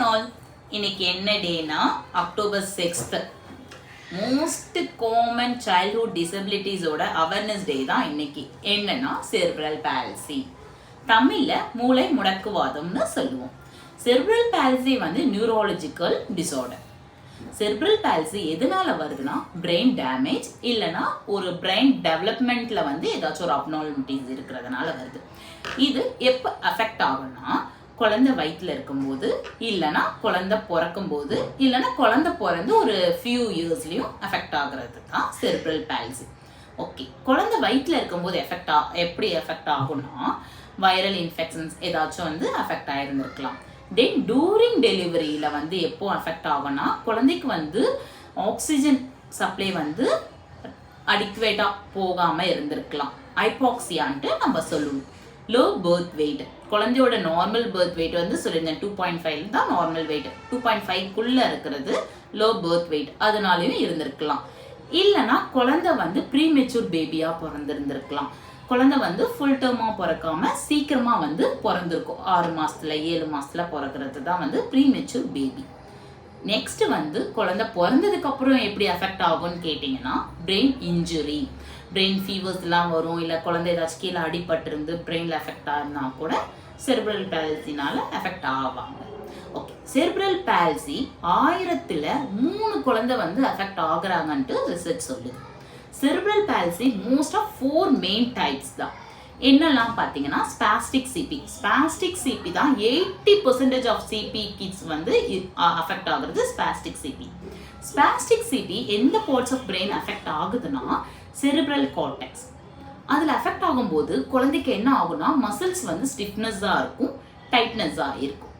all. இன்னைக்கு என்ன டேனா October 6th. Most common childhood டிசபிலிட்டிஸோட அவேர்னஸ் டே தான் இன்னைக்கு. என்னன்னா செரிப்ரல் பால்சி. தமிழ்ல மூளை முடக்குவாதம்னு சொல்லுவோம். செரிப்ரல் பால்சி வந்து நியூரோலஜிக்கல் டிசார்டர். செரிப்ரல் பால்சி எதனால வருதுன்னா பிரெயின் டேமேஜ் இல்லைன்னா ஒரு பிரெயின் டெவலப்மெண்ட்ல வந்து ஏதாச்சும் ஒரு அப்நார்மாலிட்டிஸ் இருக்கிறதுனால வருது. இது எப்போ அஃபெக்ட் ஆகும்னா குழந்தை வயிற்றுல இருக்கும்போது இல்லைன்னா குழந்தை பிறக்கும் போது இல்லைன்னா குழந்தை பிறந்து ஒரு ஃபியூ இயர்ஸ்லயும் அஃபெக்ட் ஆகுறது தான் செரிப்ரல் பால்சி. ஓகே, குழந்தை வயிற்றுல இருக்கும்போது எப்படி எஃபெக்ட் ஆகும்னா வைரல் இன்ஃபெக்ஷன்ஸ் ஏதாச்சும் வந்து அஃபெக்ட் ஆயிருந்திருக்கலாம். தென் டூரிங் டெலிவரியில வந்து எப்போ அஃபெக்ட் ஆகும்னா குழந்தைக்கு வந்து ஆக்சிஜன் சப்ளை வந்து அடிக்குவேட்டா போகாம இருந்திருக்கலாம். ஹைபாக்சியான்ட்டு நம்ம சொல்லுவோம். லோ பர்த் வெயிட், குழந்தையோட நார்மல் பர்த் வெயிட் வந்து சொல்லியிருந்தேன் 2.5 தான் நார்மல் வெயிட். 2.5 இருக்கிறது லோ பர்த் வெயிட், அதனாலயும் இருந்திருக்கலாம். இல்லைன்னா குழந்தை வந்து ப்ரீமெச்சூர் பேபியா பிறந்திருந்திருக்கலாம். குழந்தை வந்து ஃபுல் டேர்மா பிறக்காம சீக்கிரமா வந்து பிறந்திருக்கும். 6 மாசத்துல 7 மாசத்துல பிறக்கிறது தான் வந்து ப்ரீமெச்சூர் பேபி. நெக்ஸ்ட் வந்து குழந்தை பிறந்ததுக்கு அப்புறம் எப்படி அஃபெக்ட் ஆகும்னு கேட்டீங்கன்னா பிரெயின் இன்ஜுரி, பிரெயின் ஃபீவர்ஸ்லாம் வரும். இல்லை குழந்தை ஏதாச்சும் கீழே அடிபட்டிருந்து பிரெயின்ல அஃபெக்ட் ஆகுனா கூட செரிப்ரல் பால்சினால அஃபெக்ட் ஆவாங்க. ஓகே, செரிப்ரல் பால்சி 1000ல் 3 குழந்தை வந்து அஃபெக்ட் ஆகுறாங்கன்ட்டு ரிசர்ச் சொல்லுது. Cerebral palsy most of 4 main types தான். என்னெல்லாம் பார்த்தீங்கன்னா ஸ்பாஸ்டிக் சிபி. ஸ்பாஸ்டிக் சிபி தான் 80% ஆஃப் சிபி கிட்ஸ் வந்து அஃபெக்ட் ஆகுறது ஸ்பாஸ்டிக் சிபி. ஸ்பாஸ்டிக் சிபி எந்த பார்ட்ஸ் ஆஃப் பிரெயின் அஃபெக்ட் ஆகுதுன்னா செரிப்ரல் கார்டெக்ஸ். அதில் அஃபெக்ட் ஆகும்போது குழந்தைக்கு என்ன ஆகும்னா மசில்ஸ் வந்து ஸ்டிஃப்னஸாக இருக்கும், டைட்னஸாக இருக்கும்.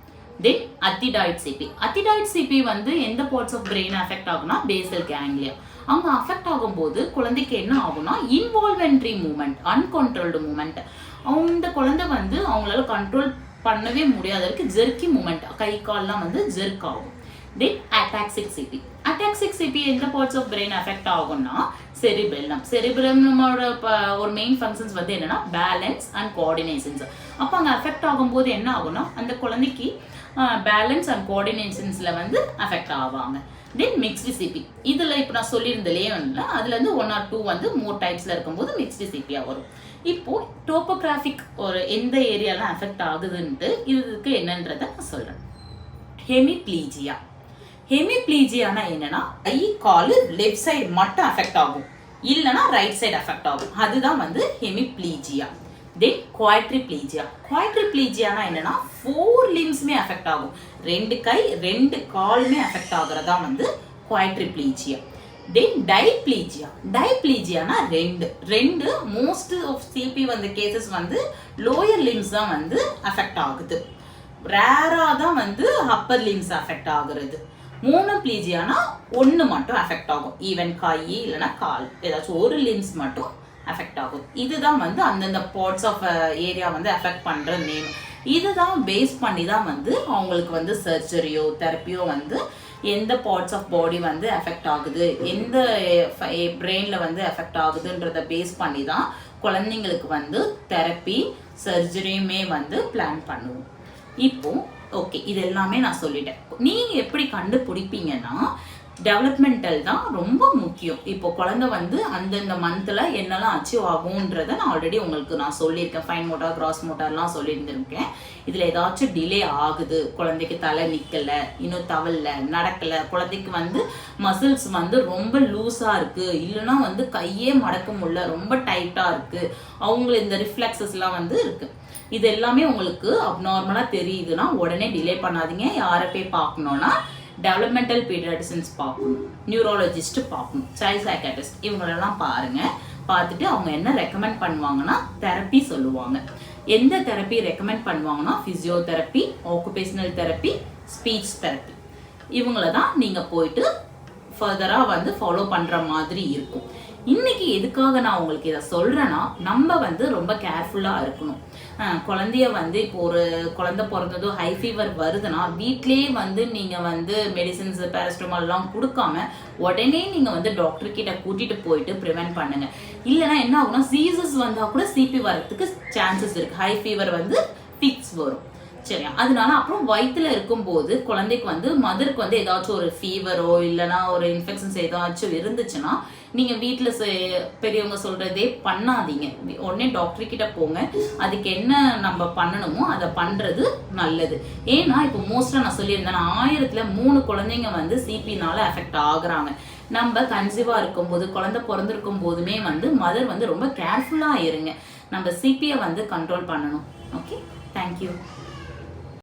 தென் அத்திடாய்ட் சிபி. அத்திடாய்ட் சிபி வந்து எந்த பார்ட்ஸ் ஆஃப் பிரெயின் அஃபெக்ட் ஆகும்னா பேசல் கேங்லியா. அவங்க அஃபெக்ட் ஆகும்போது குழந்தைக்கு என்ன ஆகும்னா இன்வால்வென்ட்ரி மூமெண்ட், அன்கண்ட்ரோல்டு மூமெண்ட். அந்த குழந்தை வந்து அவங்களால கண்ட்ரோல் பண்ணவே முடியாத வரைக்கும் ஜெர்க்கி மூமெண்ட், கை கால்லாம் வந்து ஜெர்க் ஆகும். தென் அட்டாக்சிக் சிபி. அட்டாக்சிக் சிபி எந்த பார்ட்ஸ் ஆஃப் பிரெயின் அஃபெக்ட் ஆகும்னா செரிபெல்லம். செரிபெல்லமோட ஒரு மெயின் ஃபங்க்ஷன்ஸ் வந்து என்னன்னா பேலன்ஸ் அண்ட் கோஆர்டினேஷன்ஸ். அப்போ அங்கே அஃபெக்ட் ஆகும்போது என்ன ஆகும்னா அந்த குழந்தைக்கு பேலன்ஸ் அண்ட் கோஆர்டினேஷன்ஸ்ல வந்து அஃபெக்ட் ஆவாங்க. தென் மிக்ஸ்டு சிபி. இதில் இப்போ நான் சொல்லியிருந்தலையே வந்து அதுலேருந்து 1 or 2 வந்து மோர் டைப்ஸில் இருக்கும்போது மிக்ஸ்டு சிபியாக வரும். இப்போ டோபோகிராஃபிக் ஒரு எந்த ஏரியாலாம் அஃபெக்ட் ஆகுதுன்ட்டு இதுக்கு என்னன்றதை நான் சொல்கிறேன். ஹெமிப்ளீஜியா. ஹெமிப்ளீஜியானா என்னன்னா கை கால் லெஃப்ட் சைடு மட்டும் அஃபெக்ட் ஆகும், இல்லைன்னா ரைட் சைடு அஃபெக்ட் ஆகும். அதுதான் வந்து ஹெமிப்ளீஜியா. தென் குவாட்ரிப்ளீஜியா. குவாட்ரிப்ளீஜியானா என்னன்னா 4 லிம்ஸுமே அஃபெக்ட் ஆகும். 2 கை 2 காலுமே அஃபெக்ட் ஆகுறதா வந்து குவாட்ரிப்ளீஜியா. தென் டைப்ளீஜியா. டைப்ளீஜியானா 2 மோஸ்ட் ஆஃப் சிபி வந்த கேசஸ் வந்து லோயர் லிம்ஸ் தான் வந்து அஃபெக்ட் ஆகுது. ரேரா தான் வந்து அப்பர் லிம்ஸ் அஃபெக்ட் ஆகுறது. மோனோப்ளீஜியானா 1 மட்டும் அஃபெக்ட் ஆகும். ஈவன் கை இல்லைன்னா கால் ஏதாச்சும் ஒரு லிம்ஸ் மட்டும் அஃபெக்ட் ஆகும். இதுதான் வந்து அந்தந்த பார்ட்ஸ் ஆஃப் ஏரியா வந்து அஃபெக்ட் பண்ற நேம். இதுதான் பேஸ் பண்ணி தான் வந்து அவங்களுக்கு வந்து சர்ஜரியோ தெரப்பியோ வந்து எந்த பார்ட்ஸ் ஆஃப் பாடி வந்து அஃபெக்ட் ஆகுது, எந்த பிரெயின்ல வந்து அஃபெக்ட் ஆகுதுன்றத பேஸ் பண்ணி தான் குழந்தைங்களுக்கு வந்து தெரப்பி சர்ஜரியுமே வந்து பிளான் பண்ணுவோம். இப்போ ஓகே, இது எல்லாமே நான் சொல்லிட்டேன். நீங்க எப்படி கண்டுபிடிப்பீங்கன்னா டெவலப்மெண்டல் தான் ரொம்ப முக்கியம். இப்போ குழந்தை வந்து அந்தந்த மந்த்ல என்னெல்லாம் அச்சீவ் ஆகும்ன்றத நான் ஆல்ரெடி உங்களுக்கு நான் சொல்லியிருக்கேன். ஃபைன் மோட்டார் கிராஸ் மோட்டார்லாம் சொல்லியிருந்திருக்கேன். இதில் ஏதாச்சும் டிலே ஆகுது, குழந்தைக்கு தலை நிற்கல, இன்னும் தவல்ல, நடக்கலை, குழந்தைக்கு வந்து மசில்ஸ் வந்து ரொம்ப லூஸாக இருக்குது, இல்லைன்னா வந்து கையே மடக்க முடியல, ரொம்ப டைட்டாக இருக்குது, அவங்கள இந்த ரிஃப்ளெக்ஸஸ்லாம் வந்து இருக்குது. இது எல்லாமே உங்களுக்கு அப்நார்மலாக தெரியுதுன்னா உடனே டிலே பண்ணாதீங்க. யாரை போய் பார்க்கணுன்னா டெவலப்மெண்டல் பீடியாட்ரிஷியன்ஸ் பார்க்கணும், நியூரோலஜிஸ்ட் பார்க்கணும், சைல்ட் சைக்காட்ரிஸ்ட் இவங்களெல்லாம் பாருங்க. பார்த்துட்டு அவங்க என்ன ரெக்கமெண்ட் பண்ணுவாங்கன்னா தெரப்பி சொல்லுவாங்க. எந்த தெரப்பி ரெக்கமெண்ட் பண்ணுவாங்கன்னா physiotherapy, occupational therapy, speech therapy, இவங்கள தான் நீங்கள் போயிட்டு ஃபர்தராக வந்து ஃபாலோ பண்ணுற மாதிரி இருக்கும். இன்னைக்கு எதுக்காக நான் உங்களுக்கு இதை சொல்றேன்னா நம்ம வந்து ரொம்ப கேர்ஃபுல்லாக இருக்கணும். குழந்தைய வந்து இப்போ ஒரு குழந்தை பிறந்ததோ ஹை ஃபீவர் வருதுன்னா வீட்லேயே வந்து நீங்கள் வந்து மெடிசின்ஸ் பேரஸ்டமால்லாம் கொடுக்காம உடனே நீங்கள் வந்து டாக்டர் கிட்ட கூட்டிட்டு போயிட்டு ப்ரிவென்ட் பண்ணுங்க. இல்லைன்னா என்ன ஆகும்னா சீசஸ் வந்தால் கூட சிபி வரத்துக்கு சான்சஸ் இருக்கு. ஹை ஃபீவர் வந்து ஃபிக்ஸ் வரும். சரியா? அதனால அப்புறம் வயிற்றுல இருக்கும்போது குழந்தைக்கு வந்து மதருக்கு வந்து ஏதாச்சும் ஒரு ஃபீவரோ இல்லைன்னா ஒரு இன்ஃபெக்ஷன்ஸ் ஏதாச்சும் இருந்துச்சுன்னா நீங்கள் வீட்டில் பெரியவங்க சொல்கிறதே பண்ணாதீங்க. உடனே டாக்டர் கிட்ட போங்க. அதுக்கு என்ன நம்ம பண்ணணுமோ அதை பண்ணுறது நல்லது. ஏன்னா இப்போ மோஸ்ட்டாக நான் சொல்லியிருந்தேன், 1000ல் 3 குழந்தைங்க வந்து சிபினால அஃபெக்ட் ஆகுறாங்க. நம்ம கன்சீவாக இருக்கும்போது குழந்தை பிறந்திருக்கும் போதுமே வந்து மதர் வந்து ரொம்ப கேர்ஃபுல்லாக இருங்க. நம்ம சிபியை வந்து கண்ட்ரோல் பண்ணணும். Okay, thank you.